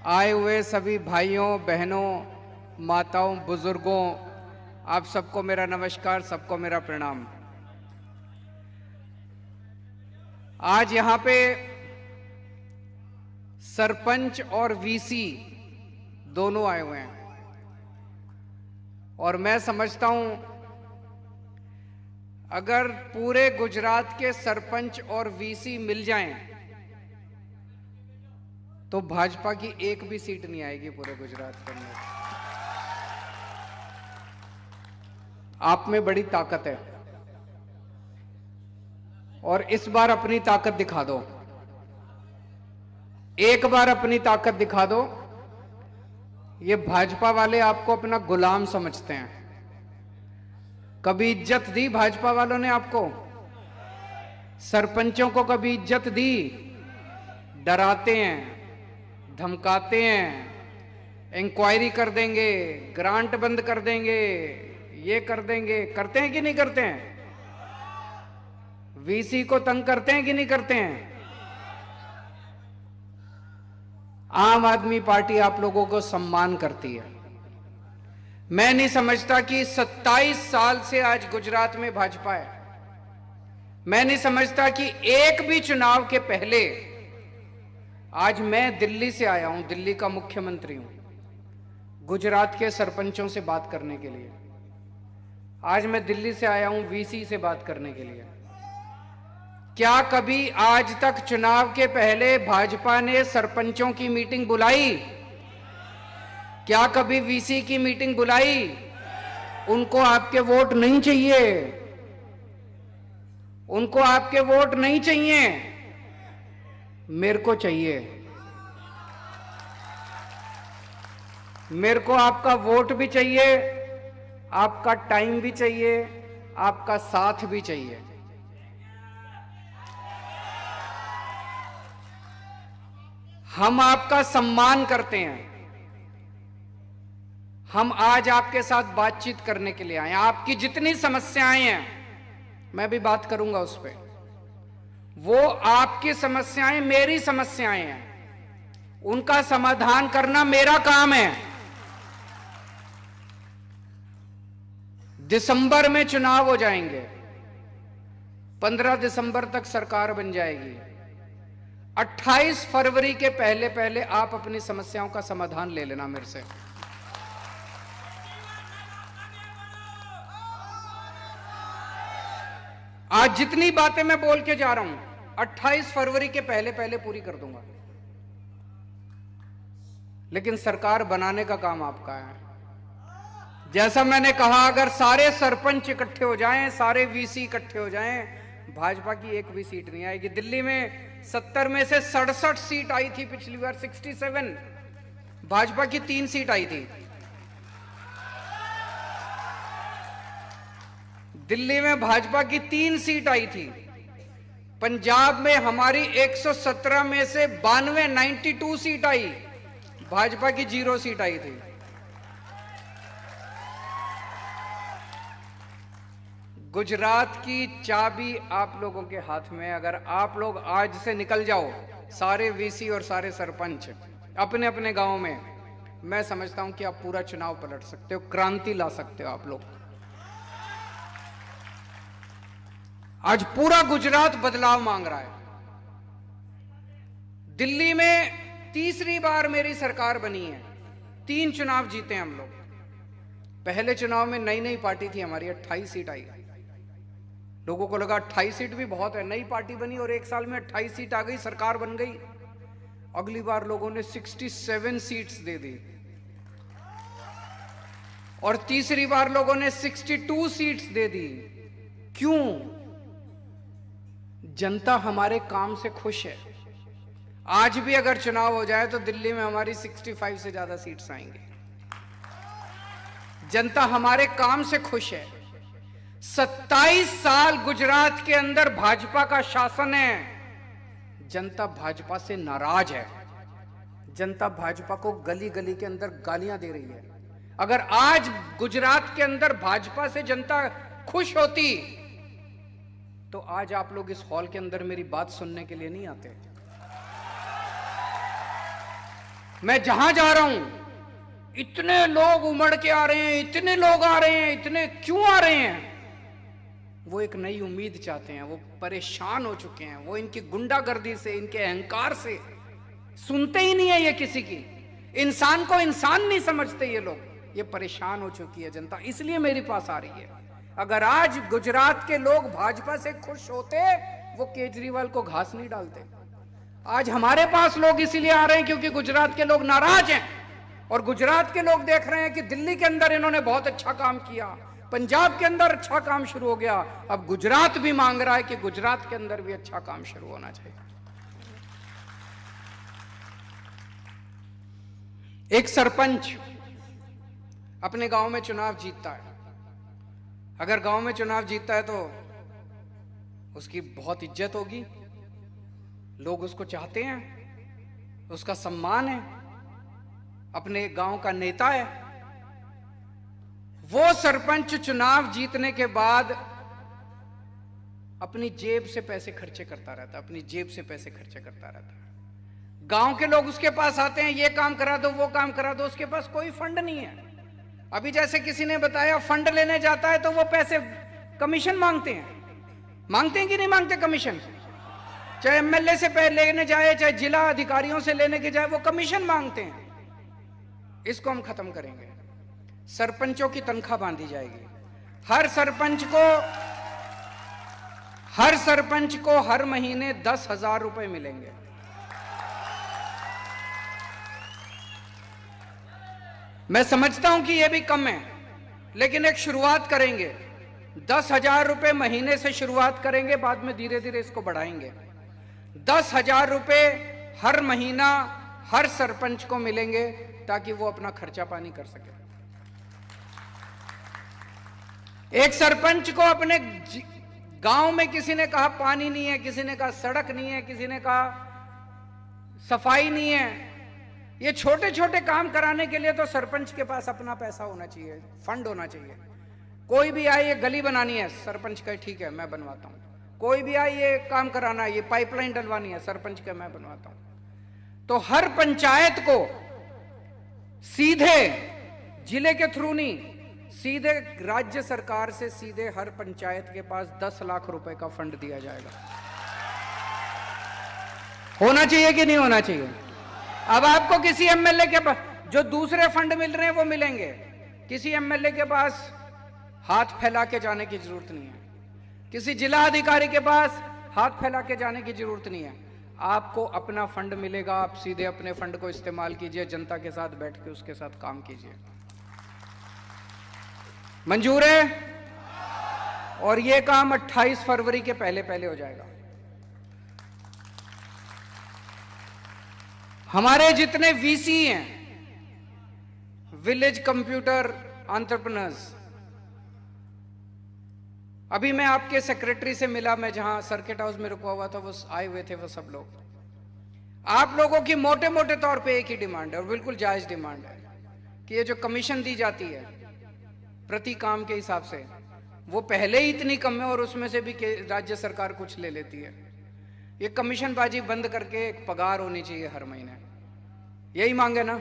आए हुए सभी भाइयों बहनों, माताओं, बुजुर्गों, आप सबको मेरा नमस्कार, सबको मेरा प्रणाम। आज यहां पे सरपंच और वीसी दोनों आए हुए हैं और मैं समझता हूं अगर पूरे गुजरात के सरपंच और वीसी मिल जाएं तो भाजपा की एक भी सीट नहीं आएगी पूरे गुजरात के अंदर। आप में बड़ी ताकत है और इस बार अपनी ताकत दिखा दो। एक बार अपनी ताकत दिखा दो। ये भाजपा वाले आपको अपना गुलाम समझते हैं। कभी इज्जत दी भाजपा वालों ने आपको? सरपंचों को कभी इज्जत दी? डराते हैं, धमकाते हैं, इंक्वायरी कर देंगे, ग्रांट बंद कर देंगे, ये कर देंगे। करते हैं कि नहीं करते हैं? वीसी को तंग करते हैं कि नहीं करते हैं? आम आदमी पार्टी आप लोगों को सम्मान करती है। मैं नहीं समझता कि 27 साल से आज गुजरात में भाजपा है। मैं नहीं समझता कि एक भी चुनाव के पहले, आज मैं दिल्ली से आया हूं, दिल्ली का मुख्यमंत्री हूं, गुजरात के सरपंचों से बात करने के लिए। आज मैं दिल्ली से आया हूं वीसी से बात करने के लिए। क्या कभी आज तक चुनाव के पहले भाजपा ने सरपंचों की मीटिंग बुलाई? क्या कभी वीसी की मीटिंग बुलाई? उनको आपके वोट नहीं चाहिए, उनको आपके वोट नहीं चाहिए, मेरे को चाहिए। मेरे को आपका वोट भी चाहिए, आपका टाइम भी चाहिए, आपका साथ भी चाहिए। हम आपका सम्मान करते हैं। हम आज आपके साथ बातचीत करने के लिए आए हैं। आपकी जितनी समस्याएं हैं, मैं भी बात करूंगा उस पर। वो आपकी समस्याएं मेरी समस्याएं हैं, उनका समाधान करना मेरा काम है। दिसंबर में चुनाव हो जाएंगे, 15 दिसंबर तक सरकार बन जाएगी। 28 फरवरी के पहले पहले आप अपनी समस्याओं का समाधान ले लेना मेरे से। आज जितनी बातें मैं बोल के जा रहा हूं, 28 फरवरी के पहले पहले पूरी कर दूंगा। लेकिन सरकार बनाने का काम आपका है। जैसा मैंने कहा, अगर सारे सरपंच इकट्ठे हो जाएं, सारे वीसी इकट्ठे हो जाएं, भाजपा की एक भी सीट नहीं आएगी। दिल्ली में 70 में से 67 सीट आई थी पिछली बार, 67। भाजपा की 3 सीट आई थी। दिल्ली में भाजपा की 3 सीट आई थी। पंजाब में हमारी 117 में से 92 सीट आई, भाजपा की 0 सीट आई थी। गुजरात की चाबी आप लोगों के हाथ में है। अगर आप लोग आज से निकल जाओ, सारे वीसी और सारे सरपंच अपने अपने गांव में, मैं समझता हूं कि आप पूरा चुनाव पलट सकते हो, क्रांति ला सकते हो आप लोग। आज पूरा गुजरात बदलाव मांग रहा है। दिल्ली में तीसरी बार मेरी सरकार बनी है, 3 चुनाव जीते हम लोग। पहले चुनाव में नई नई पार्टी थी हमारी, 28 सीट आई। लोगों को लगा 28 सीट भी बहुत है, नई पार्टी बनी और 1 साल में 28 सीट आ गई, सरकार बन गई। अगली बार लोगों ने 67 सीट्स दे दी और तीसरी बार लोगों ने 62 सीट्स दे दी। क्यों? जनता हमारे काम से खुश है। आज भी अगर चुनाव हो जाए तो दिल्ली में हमारी 65 से ज्यादा सीट्स आएंगी। जनता हमारे काम से खुश है। 27 साल गुजरात के अंदर भाजपा का शासन है। जनता भाजपा से नाराज है। जनता भाजपा को गली गली के अंदर गालियां दे रही है। अगर आज गुजरात के अंदर भाजपा से जनता खुश होती तो आज आप लोग इस हॉल के अंदर मेरी बात सुनने के लिए नहीं आते। मैं जहां जा रहा हूं इतने लोग उमड़ के आ रहे हैं, इतने लोग आ रहे हैं, इतने क्यों आ रहे हैं? वो एक नई उम्मीद चाहते हैं, वो परेशान हो चुके हैं, वो इनकी गुंडागर्दी से, इनके अहंकार से सुनते ही नहीं है ये किसी की, इंसान को इंसान नहीं समझते ये लोग, ये परेशान हो चुकी है जनता, इसलिए मेरे पास आ रही है। अगर आज गुजरात के लोग भाजपा से खुश होते, वो केजरीवाल को घास नहीं डालते। आज हमारे पास लोग इसीलिए आ रहे हैं क्योंकि गुजरात के लोग नाराज हैं, और गुजरात के लोग देख रहे हैं कि दिल्ली के अंदर इन्होंने बहुत अच्छा काम किया, पंजाब के अंदर अच्छा काम शुरू हो गया, अब गुजरात भी मांग रहा है कि गुजरात के अंदर भी अच्छा काम शुरू होना चाहिए। एक सरपंच अपने गांव में चुनाव जीतता है, अगर गांव में चुनाव जीतता है तो उसकी बहुत इज्जत होगी, लोग उसको चाहते हैं, उसका सम्मान है, अपने गांव का नेता है। वो सरपंच चुनाव जीतने के बाद अपनी जेब से पैसे खर्चे करता रहता है, अपनी जेब से पैसे खर्चे करता रहता है। गांव के लोग उसके पास आते हैं, ये काम करा दो, वो काम करा दो, उसके पास कोई फंड नहीं है। अभी जैसे किसी ने बताया, फंड लेने जाता है तो वो पैसे कमीशन मांगते हैं कि नहीं मांगते कमीशन? चाहे एमएलए से लेने जाए, चाहे जिला अधिकारियों से लेने के जाए, वो कमीशन मांगते हैं। इसको हम खत्म करेंगे, सरपंचों की तनख्वाह बांधी जाएगी, हर सरपंच को हर महीने 10,000 रुपए मिलेंगे। मैं समझता हूं कि यह भी कम है, लेकिन एक शुरुआत करेंगे, 10,000 रुपए महीने से शुरुआत करेंगे, बाद में धीरे धीरे इसको बढ़ाएंगे। 10,000 रुपए हर महीना हर सरपंच को मिलेंगे ताकि वो अपना खर्चा पानी कर सके। एक सरपंच को अपने गांव में किसी ने कहा पानी नहीं है, किसी ने कहा सड़क नहीं है, किसी ने कहा सफाई नहीं है, ये छोटे छोटे काम कराने के लिए तो सरपंच के पास अपना पैसा होना चाहिए, फंड होना चाहिए। कोई भी आए, ये गली बनानी है, सरपंच का ठीक है मैं बनवाता हूं। कोई भी आए, ये काम कराना है, ये पाइपलाइन डलवानी है, सरपंच का मैं बनवाता हूं। तो हर पंचायत को सीधे जिले के थ्रू नहीं, सीधे राज्य सरकार से सीधे हर पंचायत के पास 10 लाख रुपए का फंड दिया जाएगा। होना चाहिए कि नहीं होना चाहिए? अब आपको किसी एमएलए के पास जो दूसरे फंड मिल रहे हैं वो मिलेंगे, किसी एमएलए के पास हाथ फैला के जाने की जरूरत नहीं है, किसी जिला अधिकारी के पास हाथ फैला के जाने की जरूरत नहीं है। आपको अपना फंड मिलेगा, आप सीधे अपने फंड को इस्तेमाल कीजिए, जनता के साथ बैठ के उसके साथ काम कीजिए। मंजूर है? और यह काम 28 फरवरी के पहले पहले हो जाएगा। हमारे जितने वीसी हैं, विलेज कंप्यूटर एंटरप्रेन्योर्स, अभी मैं आपके सेक्रेटरी से मिला, मैं जहां सर्किट हाउस में रुका हुआ था, वो आए हुए थे वो सब लोग। आप लोगों की मोटे मोटे तौर पे एक ही डिमांड है, और बिल्कुल जायज डिमांड है, कि ये जो कमीशन दी जाती है प्रति काम के हिसाब से, वो पहले ही इतनी कम है और उसमें से भी राज्य सरकार कुछ ले लेती है। ये कमीशन बाजी बंद करके एक पगार होनी चाहिए हर महीने, यही मांगे ना?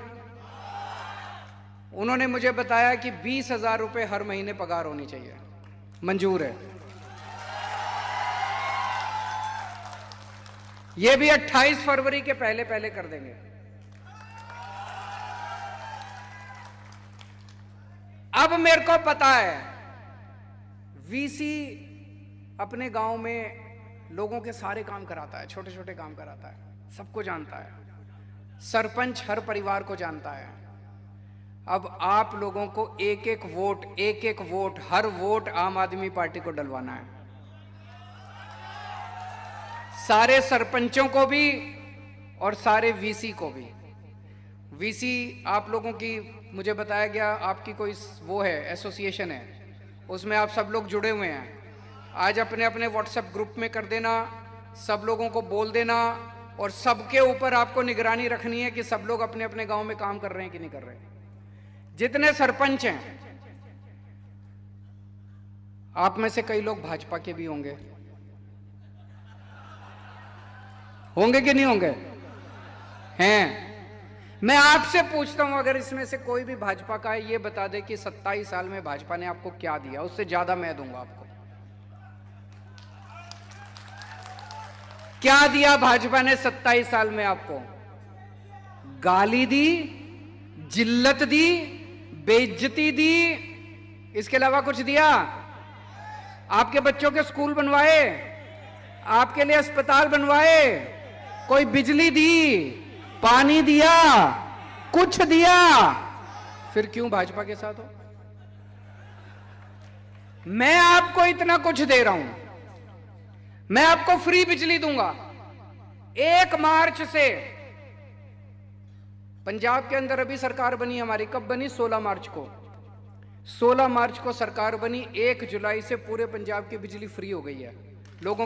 उन्होंने मुझे बताया कि 20,000 रुपए हर महीने पगार होनी चाहिए। मंजूर है? यह भी 28 फरवरी के पहले पहले कर देंगे। अब मेरे को पता है, वीसी अपने गांव में लोगों के सारे काम कराता है, छोटे छोटे काम कराता है, सबको जानता है। सरपंच हर परिवार को जानता है। अब आप लोगों को एक एक वोट, हर वोट आम आदमी पार्टी को डलवाना है। सारे सरपंचों को भी और सारे वीसी को भी। वीसी आप लोगों की, मुझे बताया गया आपकी कोई वो है, एसोसिएशन है, उसमें आप सब लोग जुड़े हुए हैं। आज अपने अपने व्हाट्सएप ग्रुप में कर देना, सब लोगों को बोल देना, और सबके ऊपर आपको निगरानी रखनी है कि सब लोग अपने अपने गांव में काम कर रहे हैं कि नहीं कर रहे हैं। जितने सरपंच हैं, आप में से कई लोग भाजपा के भी होंगे कि नहीं होंगे? हैं। मैं आपसे पूछता हूं, अगर इसमें से कोई भी भाजपा का है, ये बता दे कि 27 साल में भाजपा ने आपको क्या दिया, उससे ज्यादा मैं दूंगा आपको। क्या दिया भाजपा ने 27 साल में आपको? गाली दी, जिल्लत दी, बेइज्जती दी, इसके अलावा कुछ दिया? आपके बच्चों के स्कूल बनवाए, आपके लिए अस्पताल बनवाए, कोई बिजली दी, पानी दिया, कुछ दिया? फिर क्यों भाजपा के साथ हो? मैं आपको इतना कुछ दे रहा हूं, मैं आपको फ्री बिजली दूंगा। 1 मार्च से पंजाब के अंदर अभी सरकार बनी हमारी, कब बनी? 16 मार्च को। 16 मार्च को सरकार बनी, 1 जुलाई से पूरे पंजाब की बिजली फ्री हो गई है। लोगों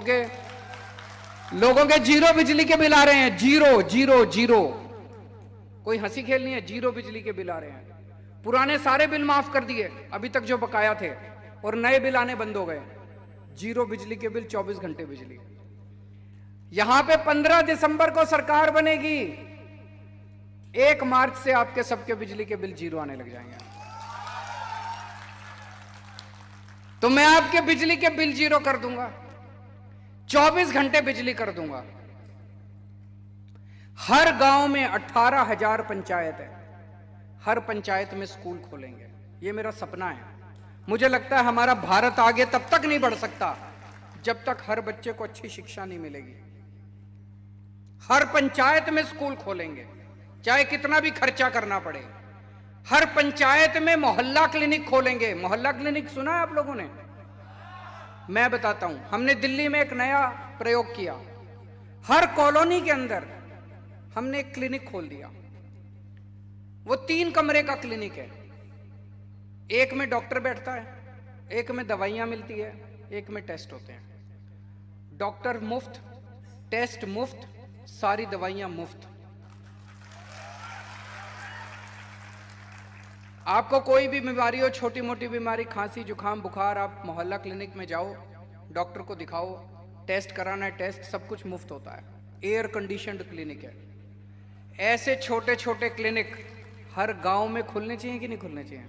के जीरो बिजली के बिल आ रहे हैं, जीरो जीरो जीरो। कोई हंसी खेल नहीं है, जीरो बिजली के बिल आ रहे हैं। पुराने सारे बिल माफ कर दिए अभी तक जो बकाया थे, और नए बिल आने बंद हो गए। जीरो बिजली के बिल, 24 घंटे बिजली। यहां पे 15 दिसंबर को सरकार बनेगी, 1 मार्च से आपके सबके बिजली के बिल जीरो आने लग जाएंगे। तो मैं आपके बिजली के बिल जीरो कर दूंगा, 24 घंटे बिजली कर दूंगा। हर गांव में 18,000 पंचायत है, हर पंचायत में स्कूल खोलेंगे। ये मेरा सपना है। मुझे लगता है हमारा भारत आगे तब तक नहीं बढ़ सकता जब तक हर बच्चे को अच्छी शिक्षा नहीं मिलेगी। हर पंचायत में स्कूल खोलेंगे, चाहे कितना भी खर्चा करना पड़े। हर पंचायत में मोहल्ला क्लिनिक खोलेंगे। मोहल्ला क्लिनिक सुना है आप लोगों ने? मैं बताता हूं, हमने दिल्ली में एक नया प्रयोग किया। हर कॉलोनी के अंदर हमने एक क्लिनिक खोल दिया। वो 3 कमरे का क्लिनिक है। एक में डॉक्टर बैठता है, एक में दवाइयां मिलती है, एक में टेस्ट होते हैं। डॉक्टर मुफ्त, टेस्ट मुफ्त, सारी दवाइयां मुफ्त। आपको कोई भी बीमारी हो, छोटी मोटी बीमारी, खांसी जुकाम बुखार, आप मोहल्ला क्लिनिक में जाओ, डॉक्टर को दिखाओ, टेस्ट कराना है टेस्ट, सब कुछ मुफ्त होता है। एयर कंडीशनड क्लिनिक है। ऐसे छोटे छोटे क्लिनिक हर गांव में खुलने चाहिए कि नहीं खुलने चाहिए?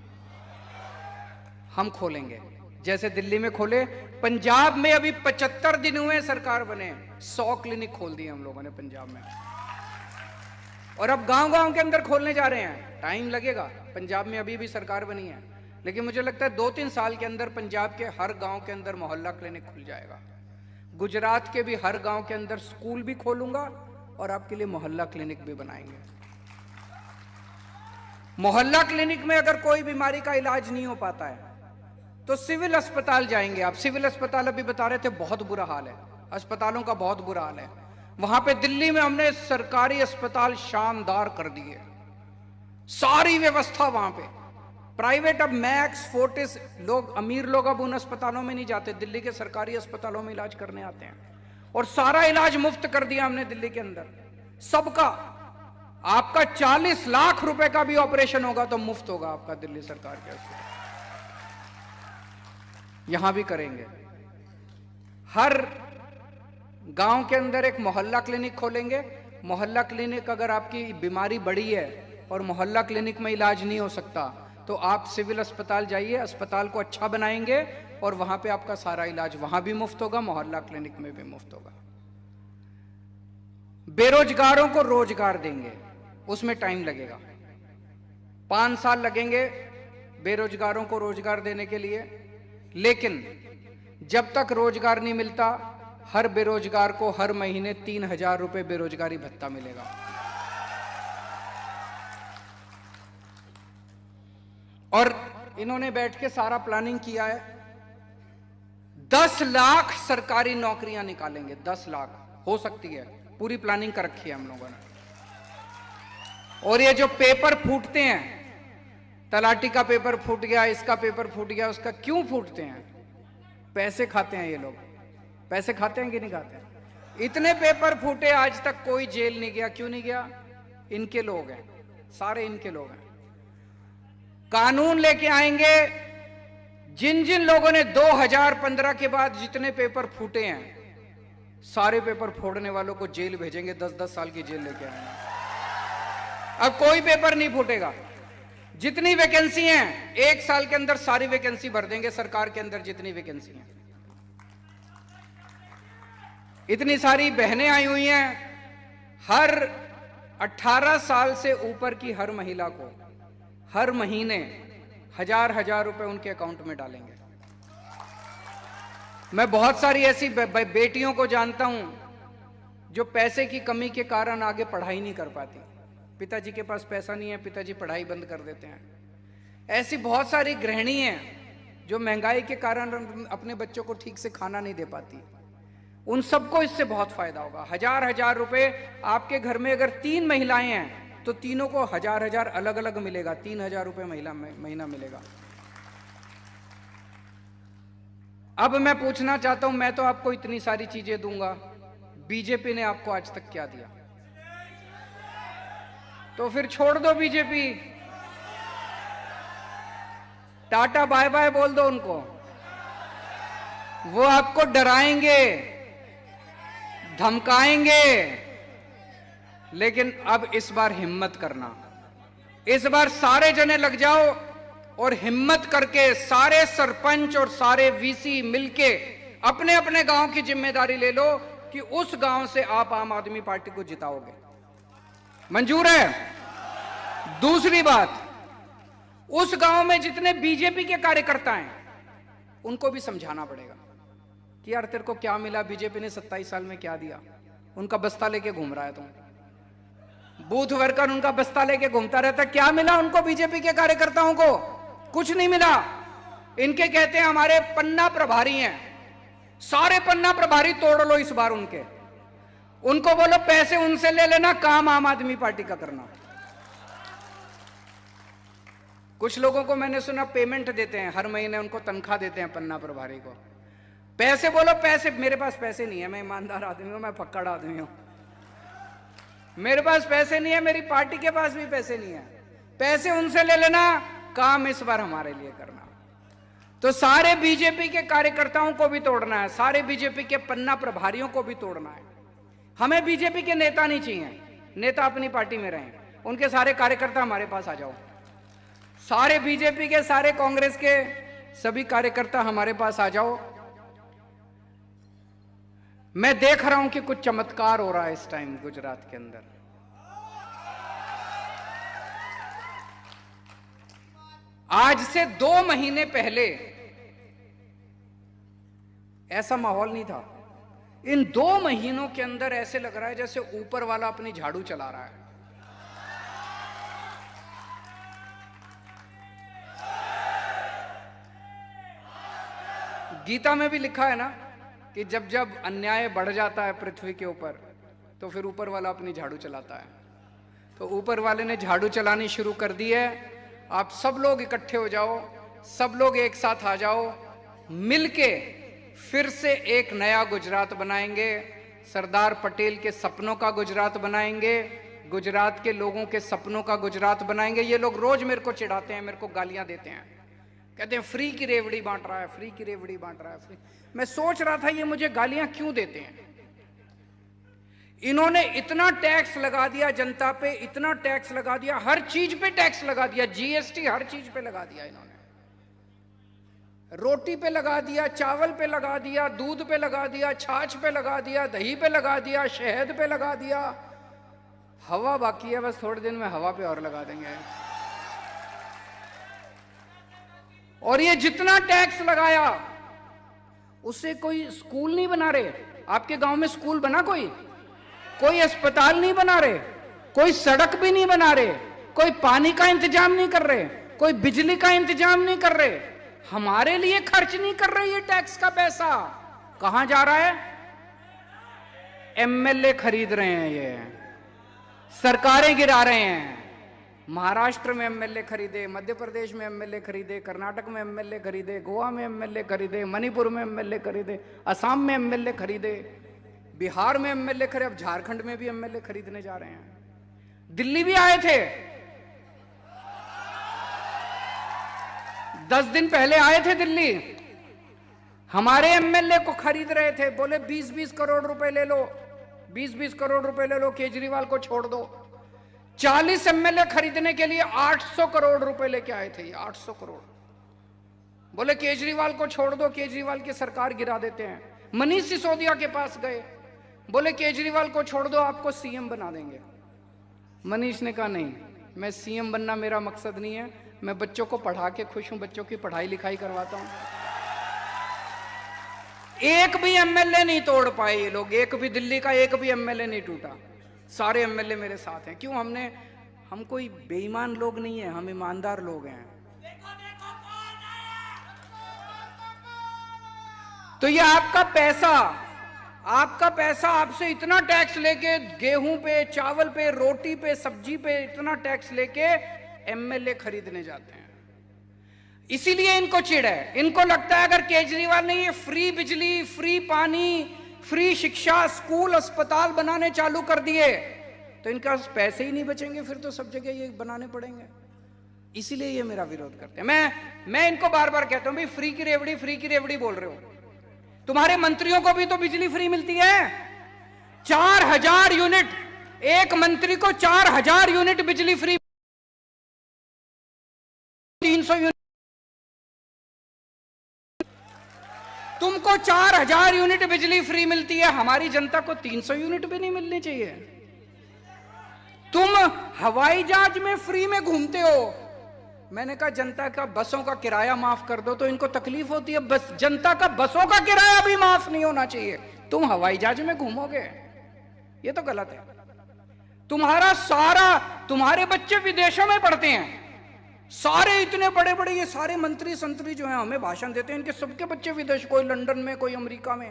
हम खोलेंगे, जैसे दिल्ली में खोले। पंजाब में अभी 75 दिन हुए सरकार बने, 100 क्लिनिक खोल दिए हम लोगों ने पंजाब में। और अब गांव गांव के अंदर खोलने जा रहे हैं। टाइम लगेगा, पंजाब में अभी भी सरकार बनी है, लेकिन मुझे लगता है 2-3 साल के अंदर पंजाब के हर गांव के अंदर मोहल्ला क्लिनिक खुल जाएगा। गुजरात के भी हर गांव के अंदर स्कूल भी खोलूंगा और आपके लिए मोहल्ला क्लिनिक भी बनाएंगे। मोहल्ला क्लिनिक में अगर कोई बीमारी का इलाज नहीं हो पाता है तो सिविल अस्पताल जाएंगे आप। सिविल अस्पताल अभी बता रहे थे बहुत बुरा हाल है, अस्पतालों का बहुत बुरा हाल है। वहां पे दिल्ली में हमने सरकारी अस्पताल शानदार कर दिए, सारी व्यवस्था वहां पे। प्राइवेट अब मैक्स, फोर्टिस, लोग अमीर लोग अब उन अस्पतालों में नहीं जाते, दिल्ली के सरकारी अस्पतालों में इलाज करने आते हैं। और सारा इलाज मुफ्त कर दिया हमने दिल्ली के अंदर, सबका। आपका 40 लाख रुपए का भी ऑपरेशन होगा तो मुफ्त होगा आपका दिल्ली सरकार के अस्पताल। यहां भी करेंगे। हर गांव के अंदर एक मोहल्ला क्लिनिक खोलेंगे। मोहल्ला क्लिनिक, अगर आपकी बीमारी बड़ी है और मोहल्ला क्लिनिक में इलाज नहीं हो सकता तो आप सिविल अस्पताल जाइए, अस्पताल को अच्छा बनाएंगे और वहां पे आपका सारा इलाज वहां भी मुफ्त होगा, मोहल्ला क्लिनिक में भी मुफ्त होगा। बेरोजगारों को रोजगार देंगे, उसमें टाइम लगेगा, 5 साल लगेंगे बेरोजगारों को रोजगार देने के लिए। लेकिन जब तक रोजगार नहीं मिलता, हर बेरोजगार को हर महीने 3,000 रुपए बेरोजगारी भत्ता मिलेगा। और इन्होंने बैठ के सारा प्लानिंग किया है। 10 लाख सरकारी नौकरियां निकालेंगे, 10 लाख हो सकती है, पूरी प्लानिंग कर रखी है हम लोगों ने। और ये जो पेपर फूटते हैं, तलाटी का पेपर फूट गया, इसका पेपर फूट गया, उसका क्यों फूटते हैं? पैसे खाते हैं ये लोग। पैसे खाते हैं कि नहीं खाते? इतने पेपर फूटे, आज तक कोई जेल नहीं गया। क्यों नहीं गया? इनके लोग हैं, सारे इनके लोग हैं। कानून लेके आएंगे, जिन जिन लोगों ने 2015 के बाद जितने पेपर फूटे हैं, सारे पेपर फोड़ने वालों को जेल भेजेंगे, 10-10 साल की जेल लेके आएंगे। अब कोई पेपर नहीं फूटेगा। जितनी वैकेंसी हैं 1 साल के अंदर सारी वैकेंसी भर देंगे सरकार के अंदर, जितनी वैकेंसी हैं। इतनी सारी बहनें आई हुई हैं। हर 18 साल से ऊपर की हर महिला को हर महीने 1000 रुपए उनके अकाउंट में डालेंगे। मैं बहुत सारी ऐसी बेटियों को जानता हूं जो पैसे की कमी के कारण आगे पढ़ाई नहीं कर पाती। पिताजी के पास पैसा नहीं है, पिताजी पढ़ाई बंद कर देते हैं। ऐसी बहुत सारी गृहिणी हैं जो महंगाई के कारण अपने बच्चों को ठीक से खाना नहीं दे पाती। उन सबको इससे बहुत फायदा होगा। 1000 रुपए आपके घर में अगर 3 महिलाएं हैं तो तीनों को 1000 अलग अलग मिलेगा। 3000 रुपए महीना मिलेगा। अब मैं पूछना चाहता हूं, मैं तो आपको इतनी सारी चीजें दूंगा, बीजेपी ने आपको आज तक क्या दिया? तो फिर छोड़ दो बीजेपी, टाटा बाय बाय बोल दो उनको। वो आपको डराएंगे, धमकाएंगे, लेकिन अब इस बार हिम्मत करना। इस बार सारे जने लग जाओ और हिम्मत करके सारे सरपंच और सारे वीसी मिलके अपने अपने गांव की जिम्मेदारी ले लो कि उस गांव से आप आम आदमी पार्टी को जिताओगे। मंजूर है? दूसरी बात, उस गांव में जितने बीजेपी के कार्यकर्ता हैं उनको भी समझाना पड़ेगा कि यार तेरे को क्या मिला, बीजेपी ने 27 साल में क्या दिया। उनका बस्ता लेके घूम रहा है तुम, बूथ वर्कर उनका बस्ता लेके घूमता रहता। क्या मिला उनको? बीजेपी के कार्यकर्ताओं को कुछ नहीं मिला। इनके कहते हैं हमारे पन्ना प्रभारी हैं, सारे पन्ना प्रभारी तोड़ लो इस बार उनके। उनको बोलो पैसे उनसे ले लेना, काम आम आदमी पार्टी का करना। कुछ लोगों को मैंने सुना पेमेंट देते हैं, हर महीने उनको तनख्वाह देते हैं पन्ना प्रभारी को। पैसे बोलो पैसे, मेरे पास पैसे नहीं है, मैं ईमानदार आदमी हूं, मैं फक्कड़ आदमी हूं, मेरे पास पैसे नहीं है, मेरी पार्टी के पास भी पैसे नहीं है। पैसे उनसे ले लेना, काम इस बार हमारे लिए करना। तो सारे बीजेपी के कार्यकर्ताओं को भी तोड़ना है, सारे बीजेपी के पन्ना प्रभारियों को भी तोड़ना है। हमें बीजेपी के नेता नहीं चाहिए, नेता अपनी पार्टी में रहें, उनके सारे कार्यकर्ता हमारे पास आ जाओ। सारे बीजेपी के, सारे कांग्रेस के सभी कार्यकर्ता हमारे पास आ जाओ। मैं देख रहा हूं कि कुछ चमत्कार हो रहा है इस टाइम गुजरात के अंदर। आज से 2 महीने पहले ऐसा माहौल नहीं था। इन 2 महीनों के अंदर ऐसे लग रहा है जैसे ऊपर वाला अपनी झाड़ू चला रहा है। गीता में भी लिखा है ना कि जब जब अन्याय बढ़ जाता है पृथ्वी के ऊपर तो फिर ऊपर वाला अपनी झाड़ू चलाता है। तो ऊपर वाले ने झाड़ू चलानी शुरू कर दी है। आप सब लोग इकट्ठे हो जाओ, सब लोग एक साथ आ जाओ, मिलके फिर से एक नया गुजरात बनाएंगे। सरदार पटेल के सपनों का गुजरात बनाएंगे, गुजरात के लोगों के सपनों का गुजरात बनाएंगे। ये लोग रोज मेरे को चिढ़ाते हैं, मेरे को गालियां देते हैं, कहते हैं फ्री की रेवड़ी बांट रहा है, फ्री की रेवड़ी बांट रहा है, फ्री। मैं सोच रहा था ये मुझे गालियां क्यों देते हैं। इन्होंने इतना टैक्स लगा दिया जनता पे, इतना टैक्स लगा दिया, हर चीज पे टैक्स लगा दिया, जीएसटी हर चीज पे लगा दिया इन्होंने। रोटी पे लगा दिया, चावल पे लगा दिया, दूध पे लगा दिया, छाछ पे लगा दिया, दही पे लगा दिया, शहद पे लगा दिया। हवा बाकी है, बस थोड़े दिन में हवा पे और लगा देंगे। और ये जितना टैक्स लगाया उससे कोई स्कूल नहीं बना रहे। आपके गांव में स्कूल बना? कोई अस्पताल नहीं बना रहे, कोई सड़क भी नहीं बना रहे, कोई पानी का इंतजाम नहीं कर रहे, कोई बिजली का इंतजाम नहीं कर रहे, हमारे लिए खर्च नहीं कर रहे। ये टैक्स का पैसा कहां जा रहा है? एमएलए खरीद रहे हैं, ये सरकारें गिरा रहे हैं। महाराष्ट्र में एमएलए खरीदे, मध्य प्रदेश में एमएलए खरीदे, कर्नाटक में एमएलए खरीदे, गोवा में एमएलए खरीदे, मणिपुर में एमएलए खरीदे, असम में एमएलए खरीदे, बिहार में एमएलए खरीदे, अब झारखंड में भी एमएलए खरीदने जा रहे हैं। दिल्ली भी आए थे, 10 दिन पहले आए थे दिल्ली, हमारे एमएलए को खरीद रहे थे। बोले 20-20 करोड़ रुपए ले लो, 20-20 करोड़ रुपए ले लो, केजरीवाल को छोड़ दो। 40 एमएलए खरीदने के लिए 800 करोड़ रुपए लेके आए थे, 800 करोड़। बोले केजरीवाल को छोड़ दो, केजरीवाल की सरकार गिरा देते हैं। मनीष सिसोदिया के पास गए, बोले केजरीवाल को छोड़ दो, आपको सीएम बना देंगे। मनीष ने कहा नहीं, मैं सीएम बनना मेरा मकसद नहीं है, मैं बच्चों को पढ़ा के खुश हूं, बच्चों की पढ़ाई लिखाई करवाता हूं। एक भी एमएलए नहीं तोड़ पाए ये लोग, एक भी दिल्ली का एक भी एमएलए नहीं टूटा, सारे एमएलए मेरे साथ हैं। क्यों? हम कोई बेईमान लोग नहीं है, हम ईमानदार लोग हैं। तो ये आपका पैसा आपसे इतना टैक्स लेके, गेहूं पे, चावल पे, रोटी पे, सब्जी पे इतना टैक्स लेके एमएलए खरीदने जाते हैं। इसीलिए इनको चिढ़ है। इनको लगता है अगर केजरीवाल ने ये फ्री बिजली, फ्री पानी, फ्री शिक्षा, स्कूल, अस्पताल बनाने चालू कर दिए तो इनके पास पैसे ही नहीं बचेंगे, फिर तो सब जगह ये बनाने पड़ेंगे। इसीलिए ये मेरा विरोध करते हैं। मैं इनको बार बार कहता हूं भाई फ्री की रेवड़ी बोल रहे हो। तुम्हारे मंत्रियों को भी तो बिजली फ्री मिलती है। 4000 यूनिट, एक मंत्री को 4000 यूनिट बिजली फ्री, 300 यूनिट। तुमको 4000 यूनिट बिजली फ्री मिलती है, हमारी जनता को 300 यूनिट भी नहीं मिलनी चाहिए। तुम हवाई जहाज में फ्री में घूमते हो। मैंने कहा जनता का बसों का किराया माफ कर दो, तो इनको तकलीफ होती है। बस जनता का बसों का किराया भी माफ नहीं होना चाहिए, तुम हवाई जहाज में घूमोगे, ये तो गलत है। तुम्हारे बच्चे विदेशों में पढ़ते हैं, सारे इतने बड़े बड़े ये सारे मंत्री संतरी जो हैं हमें भाषण देते हैं, इनके सबके बच्चे विदेश, कोई लंदन में, कोई अमेरिका में।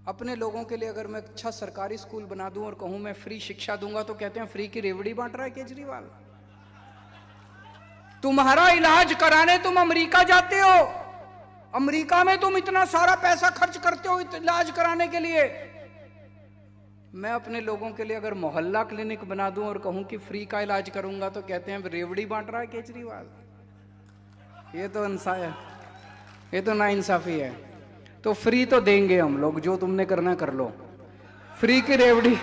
अपने लोगों के लिए अगर मैं अच्छा सरकारी स्कूल बना दूं और कहूं मैं फ्री शिक्षा दूंगा तो कहते हैं फ्री की रेवड़ी बांट रहा है केजरीवाल। तुम्हारा इलाज कराने तुम अमेरिका जाते हो, अमेरिका में तुम इतना सारा पैसा खर्च करते हो इलाज कराने के लिए। मैं अपने लोगों के लिए अगर मोहल्ला क्लिनिक बना दूं और कहूं कि फ्री का इलाज करूंगा तो कहते हैं रेवड़ी बांट रहा है केजरीवाल। ये तो नाइंसाफी है। तो फ्री तो देंगे हम लोग, जो तुमने करना कर लो। फ्री की रेवड़ी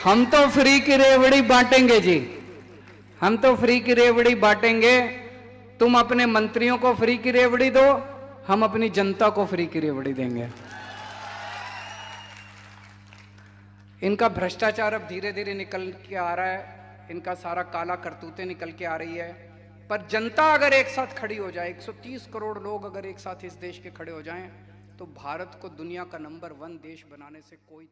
हम तो फ्री की रेवड़ी बांटेंगे जी, हम तो फ्री की रेवड़ी बांटेंगे। तुम अपने मंत्रियों को फ्री की रेवड़ी दो, हम अपनी जनता को फ्री की रेवड़ी देंगे। इनका भ्रष्टाचार अब धीरे धीरे निकल के आ रहा है, इनका सारा काला करतूतें निकल के आ रही है। पर जनता अगर एक साथ खड़ी हो जाए, 130 करोड़ लोग अगर एक साथ इस देश के खड़े हो जाएं, तो भारत को दुनिया का नंबर 1 देश बनाने से कोई